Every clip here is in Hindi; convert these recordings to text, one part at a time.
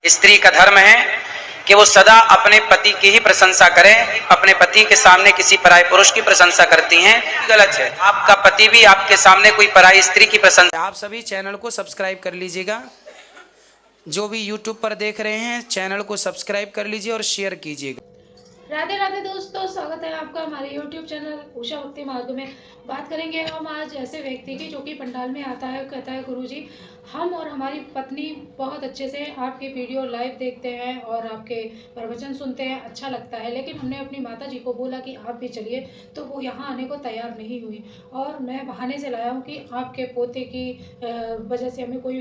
स्त्री का धर्म है कि वो सदा अपने पति की ही प्रशंसा करे, अपने पति के सामने किसी पराये पुरुष की प्रशंसा करती हैं, गलत है। आपका पति भी आपके सामने कोई पराई स्त्री की प्रशंसा। आप सभी चैनल को सब्सक्राइब कर लीजिएगा, जो भी यूट्यूब पर देख रहे हैं चैनल को सब्सक्राइब कर लीजिए और शेयर कीजिएगा। राधे राधे दोस्तों, स्वागत है आपका हमारे YouTube चैनल उषा भक्ति मार्ग में। बात करेंगे हम आज ऐसे व्यक्ति की जो कि पंडाल में आता है, कहता है गुरुजी हम और हमारी पत्नी बहुत अच्छे से आपके वीडियो लाइव देखते हैं और आपके प्रवचन सुनते हैं, अच्छा लगता है, लेकिन हमने अपनी माता जी को बोला कि आप भी चलिए, तो वो यहाँ आने को तैयार नहीं हुई और मैं बहाने से लाया हूँ कि आपके पोते की वजह से हमें कोई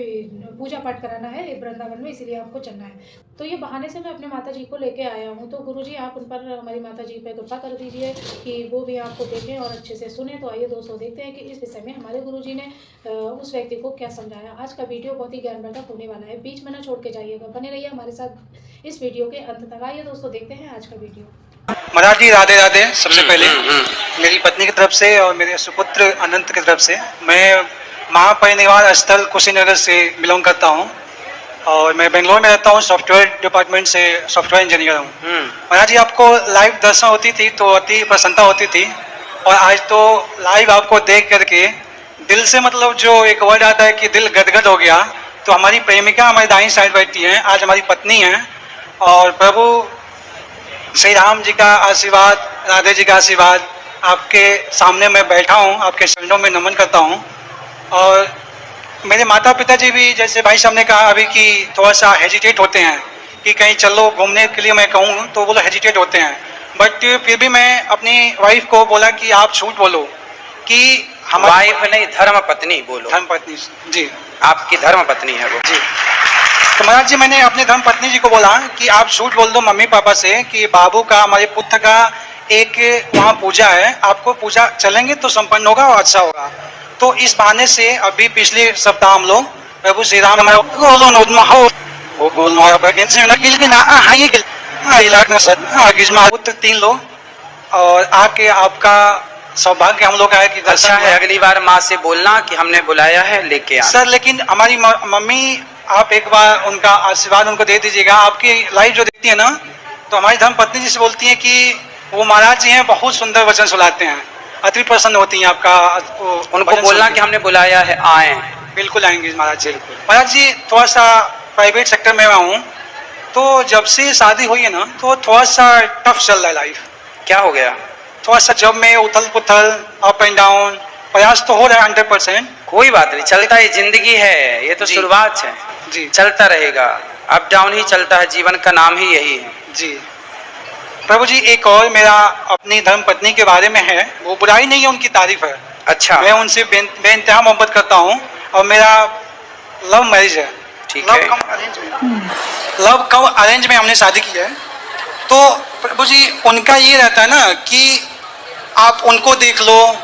पूजा पाठ कराना है वृंदावन में, इसीलिए आपको चलना है। तो ये बहाने से मैं अपने माता जी को लेके आया हूँ। तो गुरुजी आप उन पर हमारी माता जी पे कृपा कर दीजिए कि वो भी आपको देखें और अच्छे से सुने। तो आइए दोस्तों देखते हैं कि इस विषय में हमारे गुरुजी ने उस व्यक्ति को क्या समझाया। आज का वीडियो बहुत ही ज्ञानवर्धक होने वाला है, बीच में ना छोड़ के जाइएगा, बने रहिए हमारे साथ इस वीडियो के अंत तक। आइए दोस्तों देखते हैं आज का वीडियो। महाराज जी राधे राधे। सबसे पहले मेरी पत्नी की तरफ से और मेरे सुपुत्र अनंत की तरफ से मैं महापरिनिर्वाण स्थल कुशीनगर से बिलोंग करता हूँ और मैं बेंगलोर में रहता हूँ, सॉफ्टवेयर डिपार्टमेंट से सॉफ्टवेयर इंजीनियर हूँ। महाराज जी आपको लाइव दर्शन होती थी तो अति प्रसन्नता होती थी और आज तो लाइव आपको देख करके दिल से मतलब जो एक वर्ड आता है कि दिल गदगद हो गया। तो हमारी प्रेमिका हमारी दाईं साइड बैठी हैं, आज हमारी पत्नी हैं और प्रभु श्री राम जी का आशीर्वाद, राधे जी का आशीर्वाद, आपके सामने मैं बैठा हूँ, आपके चरणों में नमन करता हूँ। और मेरे माता पिता जी भी जैसे भाई साहब ने कहा अभी कि थोड़ा सा हेजिटेट होते हैं कि कहीं चलो घूमने के लिए मैं कहूँ तो वो लोग हेजिटेट होते हैं, बट फिर भी मैं अपनी वाइफ को बोला कि आप झूठ बोलो कि हमारी वाइफ नहीं, धर्म पत्नी बोलो। धर्म पत्नी जी, आपकी धर्म पत्नी है वो जी। तो महाराज जी मैंने अपने धर्म पत्नी जी को बोला कि आप झूठ बोल दो मम्मी पापा से कि बाबू का, हमारे पुत्र का एक वहाँ पूजा है, आपको पूजा चलेंगे तो संपन्न होगा और अच्छा होगा। तो इस बहाने से अभी पिछले सप्ताह हम लोग प्रभु श्री राम पुत्र 3 लोग और आके आपका सौभाग्य हम लोग आए कि अच्छा है। अगली बार माँ से बोलना कि हमने बुलाया है, लेके आना। सर लेकिन हमारी मम्मी, आप एक बार उनका आशीर्वाद उनको दे दीजिएगा। आपकी लाइव जो देखती है ना, तो हमारी धर्म पत्नी जी से बोलती हैं कि वो महाराज जी हैं, बहुत सुंदर वचन सुनाते हैं, अति प्रसन्न होती हैं आपका। उनको बोलना कि हमने बुलाया है, आए। बिल्कुल आएंगे महाराज जी। महाराज जी थोड़ा सा प्राइवेट सेक्टर में हूँ, तो जब से शादी हुई है ना तो थोड़ा सा टफ चल रहा है लाइफ। क्या हो गया? थोड़ा सा जब में उथल पुथल, अप एंड डाउन, प्रयास तो हो रहा है 100%। कोई बात नहीं, चलता है, जिंदगी है, ये तो शुरुआत है जी, चलता रहेगा, अप डाउन ही चलता है, जीवन का नाम ही यही है जी। प्रभु जी एक और मेरा अपनी धर्म पत्नी के बारे में है, वो बुराई नहीं है, उनकी तारीफ है। अच्छा, मैं उनसे बेइंतहा मोहब्बत करता हूँ और मेरा लव मैरिज है। ठीक है। लव कम अरेंज में हमने शादी की है। तो प्रभु जी उनका ये रहता है ना कि आप उनको देख लो,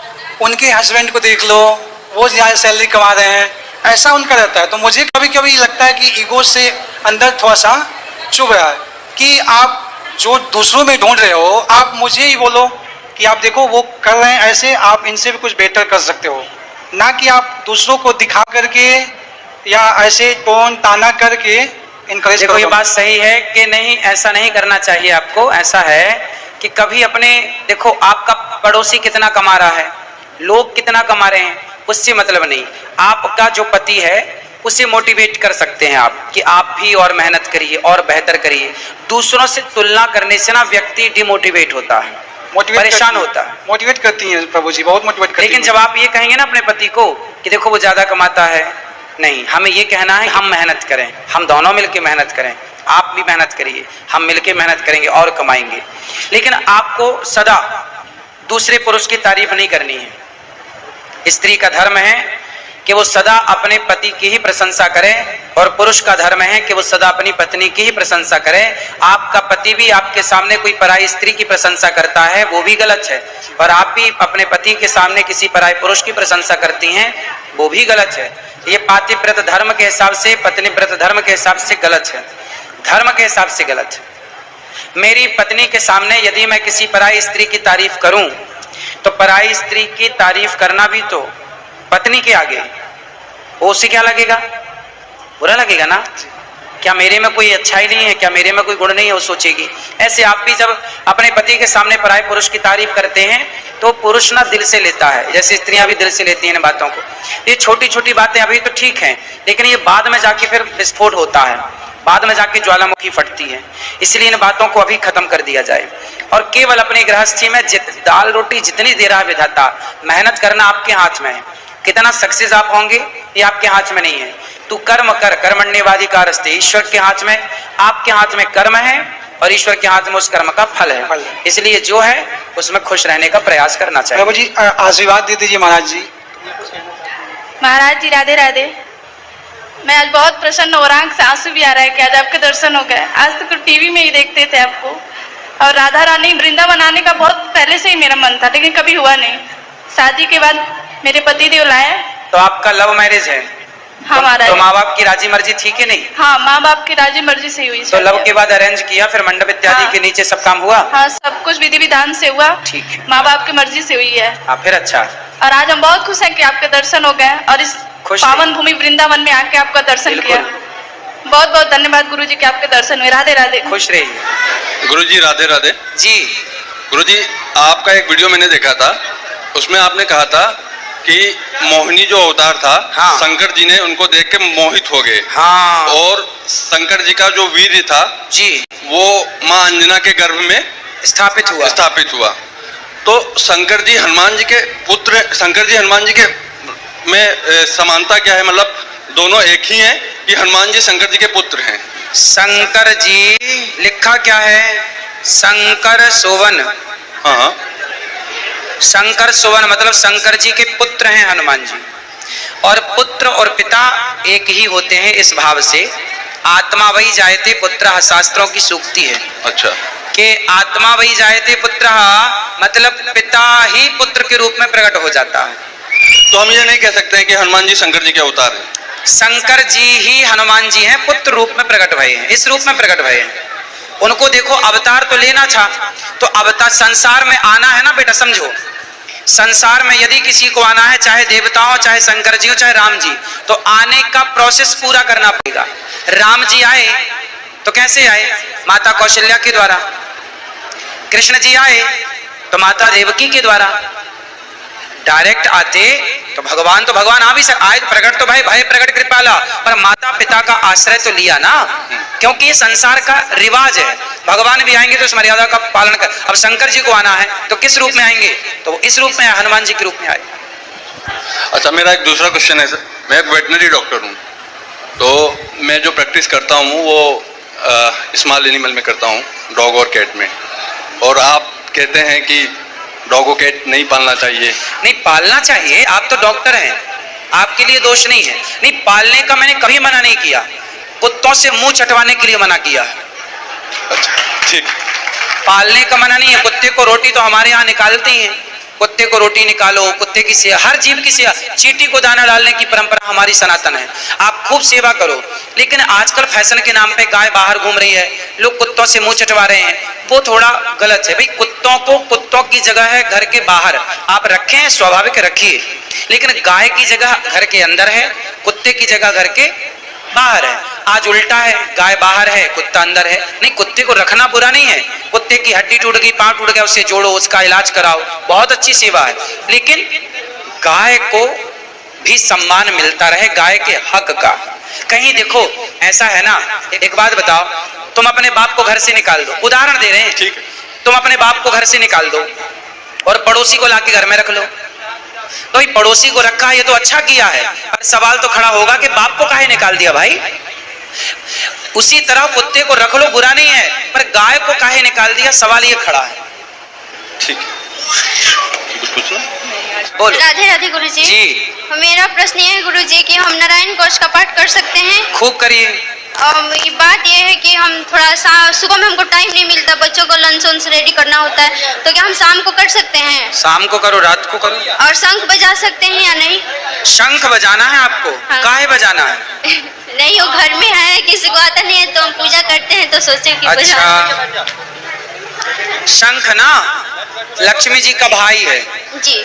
उनके हस्बैंड को देख लो, वो ज़्यादा सैलरी कमा रहे हैं, ऐसा उनका रहता है। तो मुझे कभी कभी लगता है कि ईगो से अंदर थोड़ा सा चुभ रहा है कि आप जो दूसरों में ढूंढ रहे हो, आप मुझे ही बोलो कि आप देखो वो कर रहे हैं ऐसे, आप इनसे भी कुछ बेहतर कर सकते हो, ना कि आप दूसरों को दिखा करके या ऐसे टोन ताना करके इनकरेज करो। ये बात सही है कि नहीं, ऐसा नहीं करना चाहिए आपको। ऐसा है कि कभी अपने, देखो आपका पड़ोसी कितना कमा रहा है, लोग कितना कमा रहे हैं, उससे मतलब नहीं। आपका जो पति है उसे मोटिवेट कर सकते हैं आप कि आप भी और मेहनत करिए और बेहतर करिए। दूसरों से तुलना करने से ना व्यक्ति डिमोटिवेट होता है, परेशान होता है। मोटिवेट करती हैं प्रभु जी, बहुत मोटिवेट करती हैं। लेकिन जब आप ये कहेंगे ना अपने पति को कि देखो वो ज्यादा कमाता है, नहीं, हमें ये कहना है हम मेहनत करें, हम दोनों मिलकर मेहनत करें, आप भी मेहनत करिए, हम मिलकर मेहनत करेंगे और कमाएंगे। लेकिन आपको सदा दूसरे पुरुष की तारीफ नहीं करनी है। स्त्री का धर्म है कि वो सदा अपने पति की ही प्रशंसा करे और पुरुष का धर्म है कि वो सदा अपनी पत्नी की ही प्रशंसा करे। आपका पति भी आपके सामने कोई पराई स्त्री की प्रशंसा करता है, वो भी गलत है, और आप भी अपने पति के सामने किसी पराये पुरुष की प्रशंसा करती हैं, वो भी गलत है। ये पातिव्रत धर्म के हिसाब से, पत्नीव्रत धर्म के हिसाब से गलत है, धर्म के हिसाब से गलत है। मेरी पत्नी के सामने यदि मैं किसी पराई स्त्री की तारीफ करूं तो पराई स्त्री की तारीफ करना भी तो पत्नी के आगे, वो उसे क्या लगेगा? बुरा लगेगा ना। क्या मेरे में कोई अच्छाई नहीं है, क्या मेरे में कोई गुण नहीं है, वो सोचेगी। ऐसे आप भी जब अपने पति के सामने पराये पुरुष की तारीफ करते हैं तो पुरुष ना दिल से लेता है, जैसे स्त्रियां भी दिल से लेती हैं इन बातों को। ये छोटी छोटी बातें अभी तो ठीक हैं, लेकिन ये बाद में जाके फिर विस्फोट होता है, बाद में जाके ज्वालामुखी फटती है। इसलिए इन बातों को अभी खत्म कर दिया जाए और केवल अपनी गृहस्थी में दाल रोटी जितनी दे रहा है विधाता, मेहनत करना आपके हाथ में है। कितना सक्सेस आप होंगे ये आपके हाथ में नहीं है। तू कर्म कर, कर्मण्येवाधिकारस्ते, ईश्वर के हाथ में, आपके हाथ में कर्म है और ईश्वर के हाथ में उस कर्म का फल है। इसलिए जो है उसमें खुश रहने का प्रयास करना चाहिए। प्रभु जी आशीर्वाद दे दीजिए महाराज जी। महाराज जी राधे राधे। मैं आज बहुत प्रसन्न हो रहा हूँ, आंख से आंसू भी आ रहा है कि आज आपके दर्शन हो गए। आज तक तो टीवी में ही देखते थे आपको, और राधा रानी वृंदावन आने का बहुत पहले से ही मेरा मन था, लेकिन कभी हुआ नहीं। शादी के बाद मेरे पति देव लाए। तो आपका लव मैरिज है? हाँ महाराज। तो माँ बाप की राजी मर्जी थी कि नहीं? हाँ, माँ बाप की राजी मर्जी से हुई। तो लव के बाद अरेंज किया, फिर मंडप इत्यादि हाँ। के नीचे सब काम हुआ? हाँ, सब कुछ विधि विधान से हुआ। ठीक है, माँ बाप की मर्जी से हुई है। हाँ, फिर अच्छा। और आज हम बहुत खुश हैं कि आपके दर्शन हो गए और इस पावन भूमि वृंदावन में आके आपका दर्शन किया। बहुत बहुत धन्यवाद गुरुजी के आपके दर्शन हुए। राधे राधे। खुश रहिए। गुरुजी राधे राधे जी। गुरुजी, आपका एक वीडियो मैंने देखा था, उसमें आपने कहा था कि मोहिनी जो अवतार था, हाँ। शंकर जी ने उनको देख के मोहित हो गए। हाँ। और शंकर जी का जो वीर्य था जी, वो माँ अंजना के गर्भ में स्थापित हुआ। तो शंकर जी हनुमान जी के पुत्र, शंकर जी हनुमान जी के में समानता क्या है? मतलब दोनों एक ही हैं कि हनुमान जी शंकर जी के पुत्र हैं? शंकर जी लिखा क्या है? शंकर सोवन। हाँ, शंकर सोवन मतलब शंकर जी के पुत्र हैं हनुमान जी। और पुत्र और पिता एक ही होते हैं इस भाव से। आत्मा वही जायते पुत्रः, शास्त्रों की सूक्ति है। अच्छा। कि आत्मा वही जायते पुत्रः मतलब पिता ही पुत्र के रूप में प्रकट हो जाता है। तो हम ये नहीं कह सकते हैं कि हनुमान जी शंकर जी के अवतार हैं? शंकर जी ही हनुमान जी हैं, पुत्र रूप में प्रकट भये हैं, इस रूप में प्रकट भये हैं। उनको देखो अवतार तो लेना था, तो अवतार संसार में आना है ना बेटा, समझो। संसार में यदि किसी को आना है, चाहे देवता हो, चाहे शंकर जी हो, चाहे राम जी, तो आने का प्रोसेस पूरा करना पड़ेगा। राम जी आए तो कैसे आए? माता कौशल्या के द्वारा। कृष्ण जी आए तो माता देवकी के द्वारा। डायरेक्ट आते तो भगवान आ भी आए प्रकट तो भाई भय प्रकट कृपाला, पर माता पिता का आश्रय तो लिया ना, क्योंकि ये संसार का रिवाज है। भगवान भी आएंगे तो इस मर्यादा का पालन कर। अब शंकर जी को आना है तो किस रूप में आएंगे? तो वो इस रूप में हनुमान जी के रूप में आए। अच्छा, मेरा एक दूसरा क्वेश्चन है सर। मैं एक वेटनरी डॉक्टर हूँ, तो मैं जो प्रैक्टिस करता हूँ वो स्मॉल एनिमल में करता हूँ, डॉग और कैट में। और आप कहते हैं कि डॉग और कैट नहीं पालना चाहिए। नहीं, पालना चाहिए। आप तो डॉक्टर हैं, आपके लिए दोष नहीं है। नहीं, पालने का मैंने कभी मना नहीं किया। कुत्तों से मुंह चटवाने के लिए मना किया। अच्छा, ठीक। पालने का मना नहीं है। कुत्ते को रोटी तो हमारे यहाँ निकालते ही हैं। कुत्ते को रोटी निकालो, कुत्ते की सेवा, हर जीव की सेवा। चींटी को दाना डालने की परंपरा हमारी सनातन है, आप खूब सेवा करो। लेकिन आजकल फैशन के नाम पे गाय बाहर घूम रही है, लोग कुत्तों से मुंह चटवा रहे हैं, वो थोड़ा गलत है। भाई कुत्तों को, कुत्तों की जगह है घर के बाहर, आप रखें, स्वाभाविक रखिए। लेकिन गाय की जगह घर के अंदर है, कुत्ते की जगह घर के बाहर है। आज उल्टा है, गाय बाहर है, कुत्ता अंदर है। नहीं, कुत्ते को रखना बुरा नहीं है। कुत्ते की हड्डी टूट गई, पांव टूट गया, उससे जोड़ो, उसका इलाज कराओ, बहुत अच्छी सेवा है। लेकिन गाय को भी सम्मान मिलता रहे, गाय के हक का। कहीं देखो ऐसा है ना, एक बात बताओ, तुम अपने बाप को घर से निकाल दो, उदाहरण दे रहे हैं, ठीक है। तुम अपने बाप को घर से निकाल दो और पड़ोसी को लाके घर में रख लो, तो पड़ोसी को रखा है ये तो अच्छा किया है, पर सवाल तो खड़ा होगा कि बाप को काहे निकाल दिया भाई। उसी तरह कुत्ते को रख लो, बुरा नहीं है, पर गाय को काहे निकाल दिया, सवाल ये खड़ा है। ठीक है, कुछ पूछना? बोलो। राधे राधे गुरुजी। जी, मेरा प्रश्न ये है गुरुजी कि हम नारायण कोश का पाठ कर सकते हैं? खूब करिए। ये बात ये है कि हम थोड़ा सुबह में हमको टाइम नहीं मिलता, बच्चों को लंच वंच रेडी करना होता है, तो क्या हम शाम को कर सकते हैं? शाम को करो, रात को करो। और शंख बजा सकते हैं या नहीं? शंख बजाना है आपको? हाँ। काहे बजाना है? नहीं, वो घर में है, किसी को आता नहीं है, तो हम पूजा करते हैं तो सोचे कि अच्छा, शंख ना लक्ष्मी जी का भाई है। जी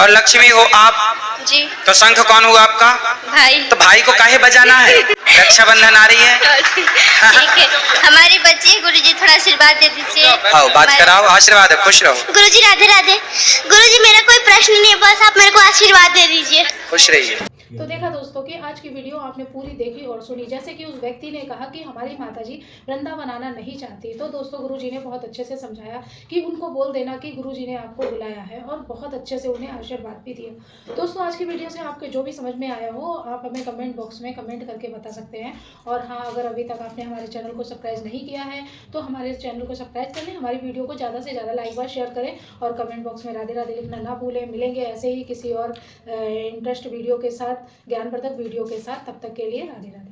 और लक्ष्मी हो आप, जी। तो शंख कौन हुआ आपका? भाई। तो भाई को काहे बजाना है? रक्षाबंधन आ रही है। ठीक है, हमारी बच्ची है गुरुजी, थोड़ा आशीर्वाद दे दीजिए। आओ बात कराओ, आशीर्वाद है, खुश रहो। गुरुजी राधे राधे। गुरुजी मेरा कोई प्रश्न नहीं है, बस आप मेरे को आशीर्वाद दे दीजिए। खुश रहिए। तो देखा दोस्तों कि आज की वीडियो आपने पूरी देखी और सुनी। जैसे कि उस व्यक्ति ने कहा कि हमारी माताजी वृंदावन आना नहीं चाहती, तो दोस्तों गुरुजी ने बहुत अच्छे से समझाया कि उनको बोल देना कि गुरुजी ने आपको बुलाया है, और बहुत अच्छे से उन्हें आशीर्वाद भी दिए। दोस्तों आज की वीडियो से आपके जो भी समझ में आया हो आप हमें कमेंट बॉक्स में कमेंट करके बता सकते हैं। और हाँ, अगर अभी तक आपने हमारे चैनल को सब्सक्राइब नहीं किया है तो हमारे चैनल को सब्सक्राइब कर लें, हमारी वीडियो को ज़्यादा से ज़्यादा लाइक व शेयर करें, और कमेंट बॉक्स में राधे राधे लिखना ना भूलें। मिलेंगे ऐसे ही किसी और इंटरेस्ट वीडियो के साथ, ज्ञानवर्धक वीडियो के साथ। तब तक के लिए राधे राधे।